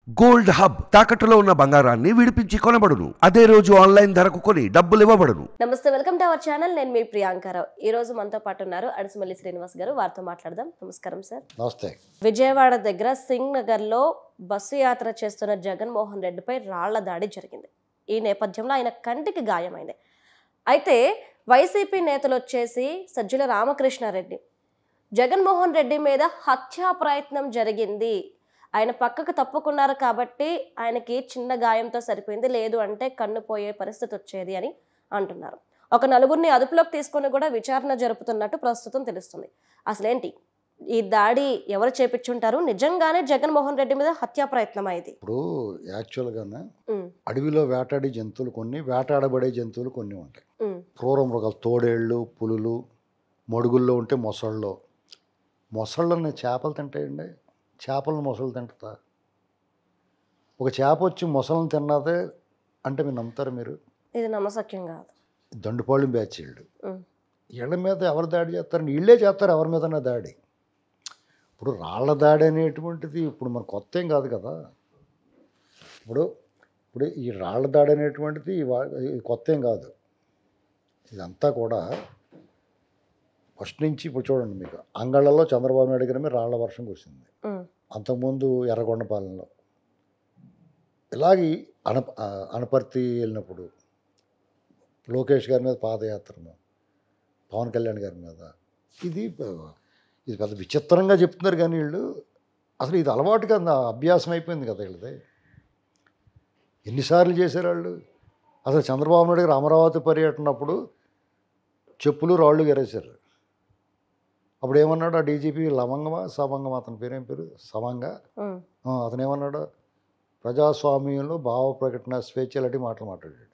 Gold hub తాకట్టులో ఉన్న బంగారాన్ని విడిపించి కొనబడును. అదే రోజు ఆన్లైన్ ధరకు కొని డబ్బులు ఇవ్వబడును. నమస్తే, వెల్కమ్ టు అవర్ ఛానల్. నేను మీ ప్రియాంకారావు. ఈ రోజు మనతో పాటు ఉన్నారు అడిసిమల్లి శ్రీనివాస్ గారు. వారితో మాట్లాడదాం. నమస్కారం సార్. నమస్తే. విజయవాడ దగ్గర సింగ్ నగర్ లో బస్సు యాత్ర చేస్తున్న జగన్మోహన్ రెడ్డిపై రాళ్ల దాడి జరిగింది. ఈ నేపథ్యంలో ఆయన కంటికి గాయమైంది. అయితే వైసీపీ నేతలు వచ్చేసి సజ్జల రామకృష్ణారెడ్డి జగన్మోహన్ రెడ్డి మీద హత్యా ప్రయత్నం జరిగింది, ఆయన పక్కకు తప్పుకున్నారు కాబట్టి ఆయనకి చిన్న గాయంతో సరిపోయింది, లేదు అంటే కన్ను పోయే పరిస్థితి వచ్చేది అని అంటున్నారు. ఒక నలుగురిని అదుపులోకి తీసుకొని కూడా విచారణ జరుపుతున్నట్టు ప్రస్తుతం తెలుస్తుంది. అసలేంటి ఈ దాడి ఎవరు చేపించుంటారు? నిజంగానే జగన్మోహన్ రెడ్డి మీద హత్యా ప్రయత్నం అయింది? ఇప్పుడు యాక్చువల్గానే అడవిలో వేటాడే జంతువులు కొన్ని, వేటాడబడే జంతువులు కొన్ని ఉంటాయి. క్రూర మృగాలు, తోడేళ్ళు, పులులు, మడుగుల్లో ఉంటే మొసళ్ళని చేపలు తింటాయండి. చేపలను మొసళ్ళు తింటా. ఒక చేప వచ్చి మొసళ్ళని తిన్నదే అంటే మీరు నమ్ముతారు? మీరు ఇది నమ్మశక్యం కాదు. దండుపాళెం బ్యాచ్ వీళ్ళు. వీళ్ళ మీద ఎవరు దాడి చేస్తారని వీళ్ళే చేస్తారు, ఎవరి మీదన్నా దాడి. ఇప్పుడు రాళ్ల దాడి అనేటువంటిది ఇప్పుడు మన కొత్త ఏం కాదు కదా. ఇప్పుడు ఈ రాళ్ల దాడి అనేటువంటిది కొత్త ఏం కాదు. ఇదంతా కూడా ఫస్ట్ నుంచి ఇప్పుడు చూడండి, మీకు అంగళ్ళలో చంద్రబాబు నాయుడు గారి మీద రాళ్ల వర్షం కురిసింది. అంతకుముందు ఎర్రగొండపాలెంలో ఇలాగే అనపర్తి వెళ్ళినప్పుడు లోకేష్ గారి మీద పాదయాత్రను, పవన్ కళ్యాణ్ గారి మీద ఇది పెద్ద విచిత్రంగా చెప్తున్నారు. కానీ వీళ్ళు అసలు ఇది అలవాటుగా అభ్యాసం అయిపోయింది కదా వీళ్ళది. ఎన్నిసార్లు చేశారు వాళ్ళు? అసలు చంద్రబాబు నాయుడు గారు అమరావతి పర్యటనప్పుడు చెప్పులు రాళ్ళు గెరేశారు. అప్పుడు ఏమన్నాడు ఆ డీజీపీ? సమంగం అతని పేరేం పేరు? సమంగ. అతను ఏమన్నాడు? ప్రజాస్వామ్యంలో భావ ప్రకటన స్వేచ్ఛ లాంటి మాటలు మాట్లాడాడు.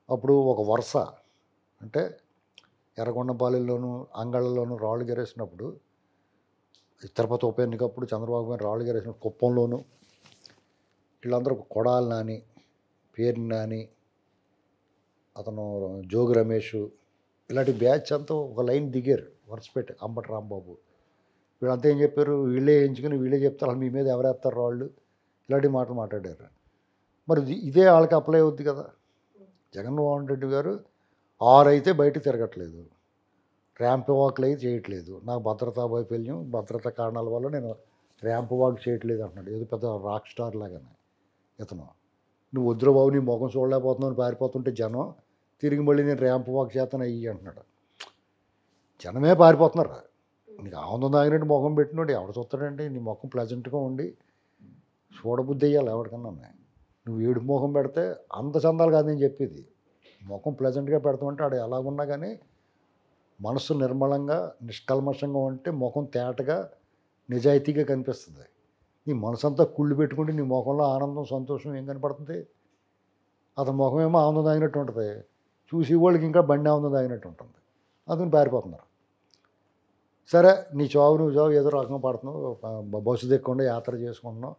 అప్పుడు ఒక వరుస అంటే ఎర్రగొండపాలెంలోను అంగళ్ళలోను రాళ్ళు గెరేసినప్పుడు, తిరుపతి ఉప ఎన్నికప్పుడు చంద్రబాబు గారు రాళ్ళు గెరేసినప్పుడు కుప్పంలోను వీళ్ళందరూ కొడాలి నాని, పేరు నాని, అతను జోగి రమేష్, ఇలాంటి బ్యాచ్ అంతా ఒక లైన్ దిగారు వరుసపెట్టి. అంబటి రాంబాబు వీళ్ళంతా ఏం చెప్పారు? వీళ్ళే ఎంచుకుని వీళ్ళే చెప్తారు మీ మీద ఎవరేస్తారు వాళ్ళు, ఇలాంటి మాటలు మాట్లాడారు. మరి ఇదే వాళ్ళకి అప్లై అవుద్ది కదా. జగన్మోహన్ రెడ్డి గారు 6 అయితే బయట తిరగట్లేదు, ర్యాంప్ వాక్లు అయితే చేయట్లేదు. నాకు భద్రతా వైఫల్యం, భద్రతా కారణాల వల్ల నేను ర్యాంప్ వాక్ చేయట్లేదు అంటున్నాడు. ఏదో పెద్ద రాక్ స్టార్ లాగానే ఇతను. నువ్వు వద్దురా బాబు, నీ ముఖం చూడలేకపోతున్నావు పారిపోతుంటే జనం, తిరిగి మళ్ళీ నేను ర్యాంప్ వాక్ చేస్తాను అయ్యి అంటున్నాడు. జనమే పారిపోతున్నారు. నీకు ఆనందం తాగినట్టు ముఖం పెట్టినోడు ఎవడు చూస్తాడండి? నీ ముఖం ప్లెజెంట్గా ఉండి చూడబుద్ధి అయ్యాలి ఎవరికన్నా. నువ్వు ఏడు ముఖం పెడితే అంత చందాలు కాదు నేను చెప్పేది. ముఖం ప్లెజెంట్గా పెడతామంటే ఆడు ఎలాగున్నా కానీ మనసు నిర్మలంగా నిష్కల్మషంగా ఉంటే ముఖం తేటగా నిజాయితీగా కనిపిస్తుంది. నీ మనసు అంతా కుళ్ళు పెట్టుకుంటే నీ ముఖంలో ఆనందం సంతోషం ఏం కనపడుతుంది? అతని ముఖం ఏమో ఆనందం తాగినట్టు ఉంటుంది, చూసి వాళ్ళకి ఇంకా బండి ఆనందం తాగినట్టు ఉంటుంది. అందుకని పారిపోతున్నారు. సరే నీ చావు నువ్వు చావు, ఏదో రకంగా పడుతున్నావు, బస్సు దిక్కుండా యాత్ర చేసుకుంటున్నావు,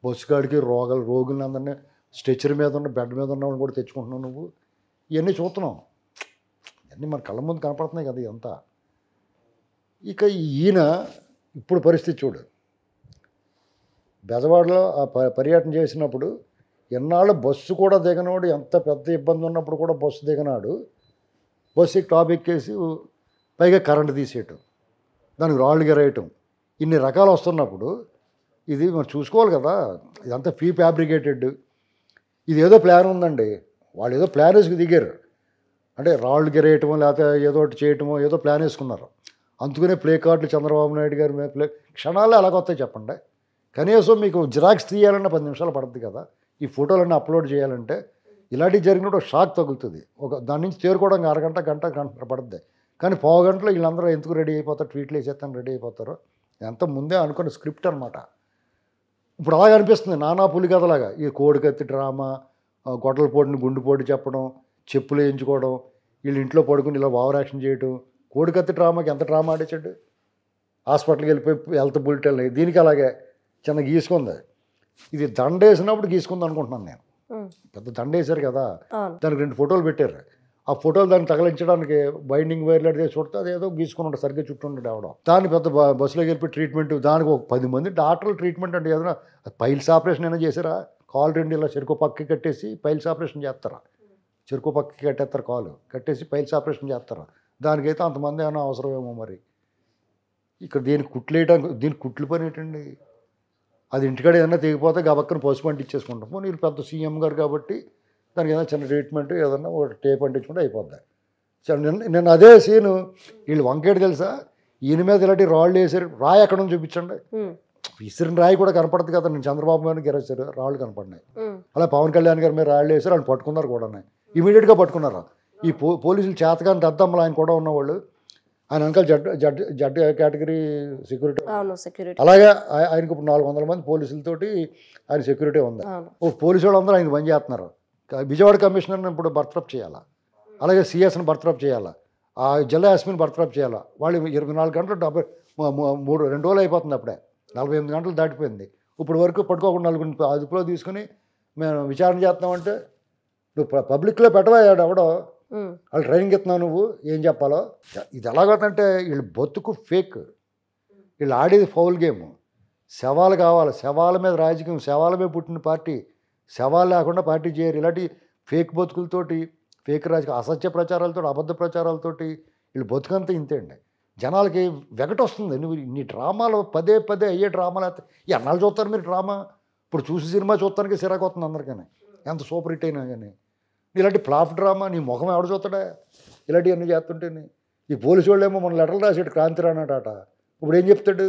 బస్సు కాడికి రోగులని అందరినీ స్ట్రెచ్చర్ మీద ఉన్న బెడ్ మీద ఉన్న వాళ్ళని కూడా తెచ్చుకుంటున్నావు. నువ్వు ఇవన్నీ చూస్తున్నావు, ఇవన్నీ మన కళ్ళ ముందు కనపడుతున్నాయి కదా ఇదంతా. ఇక ఈయన ఇప్పుడు పరిస్థితి చూడు. బెజవాడలో ఆ పర్యటన చేసినప్పుడు ఎన్నాళ్ళు బస్సు కూడా దిగనాడు, ఎంత పెద్ద ఇబ్బంది ఉన్నప్పుడు కూడా బస్సు దిగనాడు. బస్సుకి టాప్ ఎక్కేసి పైగా కరెంటు తీసేయటం, దానికి రాళ్ళు గెరేయటం, ఇన్ని రకాలు వస్తున్నప్పుడు ఇది మనం చూసుకోవాలి కదా. ఇదంతా ప్రీ ఫ్యాబ్రికేటెడ్. ఇది ఏదో ప్లాన్ ఉందండి. వాళ్ళు ఏదో ప్లాన్ వేసుకు దిగారు. అంటే రాళ్ళు గెరేయటమో లేకపోతే ఏదో ఒకటి చేయటమో ఏదో ప్లాన్ వేసుకున్నారు. అందుకనే ప్లే కార్డులు చంద్రబాబు నాయుడు గారి మీద క్షణాల్లో ఎలాగొస్తాయి చెప్పండి. కనీసం మీకు జిరాక్స్ తీయాలన్న 10 నిమిషాలు పడుతుంది కదా. ఈ ఫోటోలన్నీ అప్లోడ్ చేయాలంటే ఇలాంటివి జరిగినప్పుడు షాక్ తగులుతుంది. దాని నుంచి తేరుకోవడానికి గంట పడుతుంది. కానీ పావుగంటలో వీళ్ళందరూ ఎందుకు రెడీ అయిపోతారు, ట్వీట్లు వేసేస్తాను రెడీ అయిపోతారు. ఎంత ముందే అనుకున్న స్క్రిప్ట్ అనమాట. ఇప్పుడు అలాగే అనిపిస్తుంది, నానా పులికథలాగా. ఈ కోడికత్తి డ్రామా, గొడ్డల పోటీని గుండెపోటు చెప్పడం, చెప్పులు వేయించుకోవడం, వీళ్ళు ఇంట్లో పడుకుని ఇలా ఓవర్ యాక్షన్ చేయడం. కోడికత్తి డ్రామాకి ఎంత డ్రామా ఆడేసాడు. హాస్పిటల్కి వెళ్ళిపోయి హెల్త్ బులెటిన్, దీనికి అలాగే చిన్న గీసుకుంది. ఇది దండేసినప్పుడు గీసుకుంది అనుకుంటున్నాను నేను. పెద్ద దండేశారు కదా, దానికి 2 ఫోటోలు పెట్టారు. ఆ ఫోటోలు దాన్ని తగలించడానికి బైండింగ్ వైర్లు అడిగే చూస్తే అదేదో గీసుకుని ఉంటాడు, సరిగ్గా చుట్టూ ఉంటాడు అవడం. దాన్ని పెద్ద బస్సులోకి వెళ్ళి ట్రీట్మెంట్, దానికి ఒక 10 మంది డాక్టర్లు ట్రీట్మెంట్ అంటే ఏదైనా పైల్స్ ఆపరేషన్ అయినా చేశారా? కాలు 2 ఇలా చెరుకు పక్కకి కట్టేసి పైల్స్ ఆపరేషన్ చేస్తారా? చెరుకు పక్కకి కట్టేస్తారు, కాలు కట్టేసి పైల్స్ ఆపరేషన్ చేస్తారా? దానికైతే అంతమంది ఏమైనా అవసరమేమో మరి. ఇక్కడ దీనికి కుట్లు వేయడానికి, దీనికి కుట్లు పని ఏంటండి? అది ఇంటికాడ ఏదైనా తెగిపోతే గబక్కన పసుపు అంటించేసుకుంటాము. మీరు పెద్ద సీఎం గారు కాబట్టి దానికి ఏదైనా చిన్న ట్రీట్మెంట్ ఏదన్నా ఒక టేప్ అంటించుకుంటే అయిపోద్ది. నేను అదే సీను వీళ్ళు వంకేడు తెలుసా, ఈయన మీద ఇలాంటి రాళ్ళు వేసారు, రాయి ఎక్కడ నుంచి చూపించండి. విసిరిన రాయి కూడా కనపడుతుంది కదా. నేను చంద్రబాబు గారిని గెలిచారు, రాళ్ళు కనపడినాయి. అలా పవన్ కళ్యాణ్ గారి మీద రాళ్ళు వేసారు, ఆయన పట్టుకున్నారు కూడా, ఇమీడియట్గా పట్టుకున్నారు. ఈ పోలీసులు చేతకాని దద్దమ్మలు ఆయన కూడా ఉన్నవాళ్ళు, ఆయన వెనకాల జడ్ కేటగిరీ సెక్యూరిటీ. అలాగే ఆయనకు ఇప్పుడు 400 మంది పోలీసులతోటి ఆయన సెక్యూరిటీ ఉంది. పోలీసు వాళ్ళందరూ ఆయన పని చేస్తున్నారు. విజయవాడ కమిషనర్ని ఇప్పుడు బర్తరఫ్ చేయాలా, అలాగే సిఎస్ని బర్తరఫ్ చేయాలా, ఆ జిల్లా ఎస్పీని బర్తరఫ్ చేయాలా. వాళ్ళు 24 గంటలు 2 రోజులు అయిపోతుంది, అప్పుడే 48 గంటలు దాటిపోయింది. ఇప్పుడు వరకు పట్టుకోకుండా 4 అదుపులో తీసుకుని మేము విచారణ చేస్తున్నామంటే నువ్వు పబ్లిక్లో పెట్టవాడు ఎవడో, వాళ్ళు ట్రైనింగ్ ఇస్తున్నావు, నువ్వు ఏం చెప్పాలో. ఇది ఎలాగంటే వీళ్ళు బతుకు ఫేక్, వీళ్ళు ఆడేది ఫౌల్ గేమ్. శవాలు కావాలి, శవాల మీద రాజకీయం, శవాల మీద పుట్టిన పార్టీ, శవాలు లేకుండా పార్టీ చేయరు. ఇలాంటి ఫేక్ బతుకులతోటి, ఫేక్ రాజకీయ అసత్య ప్రచారాలతో, అబద్ధ ప్రచారాలతోటి వీళ్ళు బతుకంతా ఇంతే అండి. జనాలకి వెగట వస్తుంది. నువ్వు నీ డ్రామాలు పదే అయ్యే డ్రామాలు అయితే ఎన్నాళ్ళు చూస్తారు మీరు డ్రామా? ఇప్పుడు చూసి సినిమా చూస్తానికి సిరాకు వస్తుంది అందరికీ, ఎంత సూపర్ హిట్ అయినా కానీ. ఇలాంటి ఫ్లాప్ డ్రామా నీ ముఖం ఎవడ చూస్తాడా ఇలాంటివన్నీ చేస్తుంటేనే. ఈ పోలీసు వాళ్ళు ఏమో మన లెటర్లు రాసాడు క్రాంతి రానాట. ఇప్పుడు ఏం చెప్తాడు?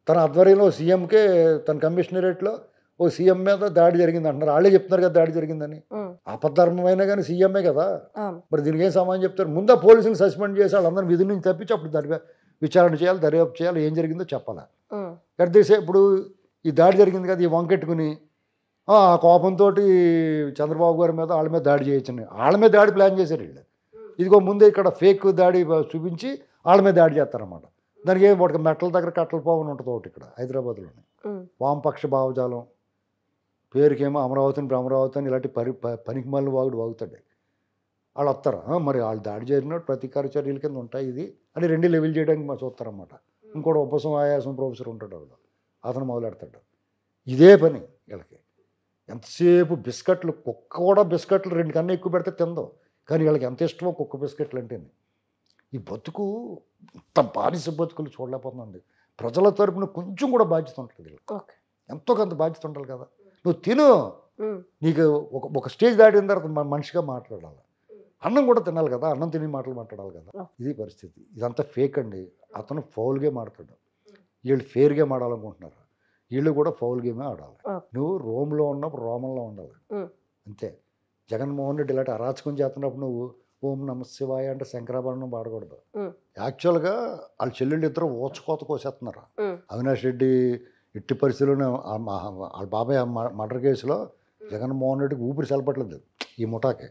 తన ఆధ్వర్యంలో సీఎంకే, తన కమిషనరేట్లో ఓ సీఎం మీద దాడి జరిగింది అంటున్నారు. వాళ్ళే చెప్తున్నారు కదా దాడి జరిగిందని. అపధర్మమైనా కానీ సీఎంఏ కదా, మరి దీనికి ఏం సమాధానం చెప్తారు? ముందు పోలీసులు సస్పెండ్ చేసి వాళ్ళందరూ విధుల నుంచి తప్పించి అప్పుడు విచారణ చేయాలి, దర్యాప్తు చేయాలి, ఏం జరిగిందో చెప్పాలి. కడితేసే ఇప్పుడు ఈ దాడి జరిగింది కదా, ఈ వంకెట్టుకుని ఆ కోపంతో చంద్రబాబు గారి మీద వాళ్ళ మీద దాడి చేయొచ్చని, వాళ్ళ మీద దాడి ప్లాన్ చేశారు వీళ్ళు. ఇదిగో ముందే ఇక్కడ ఫేక్ దాడి చూపించి వాళ్ళ మీద దాడి చేస్తారన్నమాట. దానికి ఏం ఒకటి మెట్ల దగ్గర కట్టల పోవని ఉంటుంది ఒకటి ఇక్కడ హైదరాబాద్లోని. వామపక్ష భావజాలం పేరుకేమో అమరావతిని భ్రమరావతి అని ఇలాంటి పనికి మళ్ళీ వాగుతాడు. వాళ్ళు వస్తారు, మరి వాళ్ళు దాడి చేసినట్టు ప్రతీకార చర్యల కింద ఉంటాయి ఇది అని 2 లెవెల్ చేయడానికి మా చూస్తారన్నమాట. ఇంకోటి ఉపసం ఆయాసం ప్రొఫెసర్ ఉంటాడు, వాళ్ళు అతను మొదలెడతాడు. ఇదే పని వీళ్ళకి. ఎంతసేపు బిస్కెట్లు, కుక్క కూడా బిస్కెట్లు 2 కన్నా ఎక్కువ పెడితే తిందో, కానీ వీళ్ళకి ఎంత ఇష్టమో కుక్క బిస్కెట్లు అంటే. ఈ బతుకు ఇంత బానిస బతుకులు చూడలేకపోతుందండి. ప్రజల తరపున కొంచెం కూడా బాధ్యత ఉంటుంది వీళ్ళకి, ఎంతో కొంత బాధ్యత ఉండాలి కదా. నువ్వు తిను, నీకు ఒక స్టేజ్ దాటిన తర్వాత మనిషిగా మాట్లాడాలి, అన్నం కూడా తినాలి కదా, అన్నం తిని మాట్లాడాలి కదా. ఇది పరిస్థితి. ఇదంతా ఫేక్ అండి. అతను ఫౌల్ గేమ్ ఆడతాడు, వీళ్ళు ఫేర్ గేమ్ ఆడాలనుకుంటున్నారు, వీళ్ళు కూడా ఫౌల్ గేమే ఆడాలి. నువ్వు రోమ్లో ఉన్నప్పుడు రోమంలో ఉండాలి అంతే. జగన్మోహన్ రెడ్డి ఇలాంటి అరాచకం చేస్తున్నప్పుడు నువ్వు ఓం నమ శివాయ అంటే శంకరాభరణం పాడకూడదు. యాక్చువల్గా వాళ్ళ చెల్లెళ్ళు ఇద్దరు ఓచుకోత కోసేస్తున్నారు. అవినాష్ రెడ్డి ఎట్టి పరిస్థితుల్లోనే వాళ్ళ బాబాయ్ మర్డర్ కేసులో జగన్మోహన్ రెడ్డికి ఊపిరి సెలపట్లేదు ఈ ముఠాకి.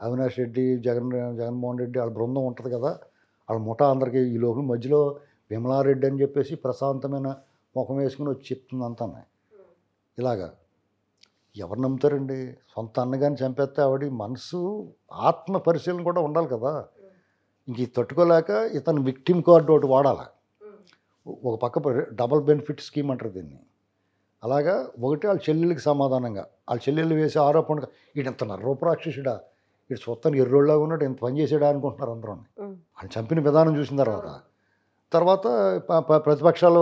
అవినాష్ రెడ్డి, జగన్మోహన్ రెడ్డి వాళ్ళ బృందం ఉంటుంది కదా, వాళ్ళ ముఠా అందరికీ ఈ లోపల మధ్యలో విమలారెడ్డి అని చెప్పేసి ప్రశాంతమైన ముఖం వేసుకుని వచ్చి చెప్తుంది అంతా. ఇలాగా ఎవరు నమ్ముతారండి? సొంత అన్నగాని చంపేస్తే ఆవిడ మనసు ఆత్మ పరిశీలన కూడా ఉండాలి కదా. ఇంక ఇది తట్టుకోలేక ఇతను విక్టిమ్ కార్డు ఒకటి వాడాలి. ఒక పక్క డబుల్ బెనిఫిట్ స్కీమ్ అంటారు దీన్ని. అలాగా ఒకటి వాళ్ళ చెల్లెళ్ళకి సమాధానంగా, వాళ్ళ చెల్లెళ్ళు వేసే ఆరోపణగా వీడు ఇంత నర్రోపరాక్షసుడా, వీడు చూస్తాను ఎర్రోళ్ళగా ఉన్నాడు, ఇంత పని చేసాడా అనుకుంటున్నారు అందరూ. వాళ్ళు చంపిన విధానం చూసిన తర్వాత ప్రతిపక్షాలు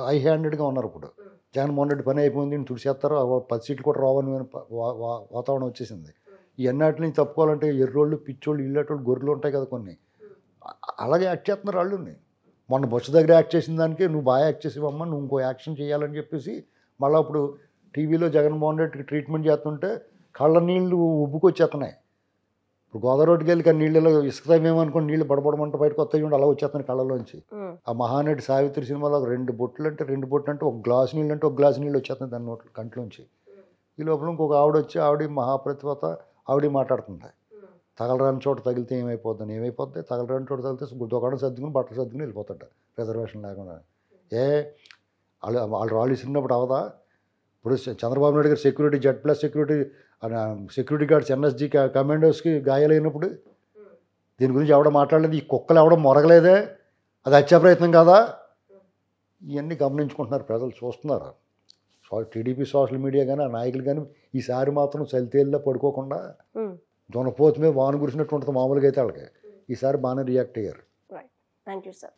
హై హ్యాండెడ్గా ఉన్నారు. ఇప్పుడు జగన్మోహన్ రెడ్డి పని అయిపోయింది, తుడిచేస్తారు, 10 సీట్లు కూడా రావని వాతావరణం వచ్చేసింది. ఈ అన్నిటి నుంచి తప్పుకోవాలంటే ఎర్రోళ్ళు, పిచ్చోళ్ళు, ఇళ్ళటోళ్ళు, గొర్రెలు ఉంటాయి కదా కొన్ని, అలాగే యాక్ట్ చేస్తున్నారు వాళ్ళు. మొన్న బొచ్చ దగ్గర యాక్ట్ చేసిన దానికి నువ్వు బాగా యాక్ట్ చేసేవమ్మా, నువ్వు ఇంకో యాక్షన్ చేయాలని చెప్పేసి మళ్ళీ ఇప్పుడు టీవీలో జగన్మోహన్ రెడ్డికి ట్రీట్మెంట్ చేస్తుంటే కళ్ళ నీళ్ళు ఉబ్బుకొచ్చేస్తున్నాయి. ఇప్పుడు గోదావరికి వెళ్ళి కానీ నీళ్ళలో ఇసుకుతామేమనుకోండి, నీళ్ళు బడబడమంట బయటకు వస్తాయి, అలా వచ్చేస్తున్నాయి కళ్ళలోంచి. ఆ మహానటి సావిత్రి సినిమాలో 2 బొట్లు అంటే 2 బొట్లు అంటే 1 గ్లాసు నీళ్ళు అంటే 1 గ్లాసు నీళ్ళు వచ్చేస్తున్నాయి దాని నోట్లో కంట్లోంచి. ఈ లోపల ఇంకొక ఆవిడ వచ్చి, ఆవిడ మహాప్రతిభత, ఆవిడ మాట్లాడుతుంది, తగలరాని చోట తగిలితే ఏమైపోద్ది, తగలరాని చోట తగిలితే దుకాణం సర్దుకుని బట్టలు సర్దుకుని వెళ్ళిపోతాడు రిజర్వేషన్ లేకుండా. వాళ్ళు రాళ్ళు ఇసిరినప్పుడు అవదా? ఇప్పుడు Chandrababu Naidu garu security +security security guards NSG కమాండోస్కి గాయాలైనప్పుడు దీని గురించి ఎవడో మాట్లాడలేదు. ఈ కుక్కలు ఎవడో మొరగలేదే, అది హత్యా ప్రయత్నం కాదా? ఇవన్నీ గమనించుకుంటున్నారు ప్రజలు, చూస్తున్నారు. టీడీపీ సోషల్ మీడియా కానీ ఆ నాయకులు కానీ ఈసారి మాత్రం చలితేళ్ళలో పడుకోకుండా దునపోతు మీద వాన కురిసినట్టు ఉంటుంది మామూలుగా అయితే వాళ్ళకి. ఈసారి బాగానే రియాక్ట్ అయ్యారు. Thank you sir.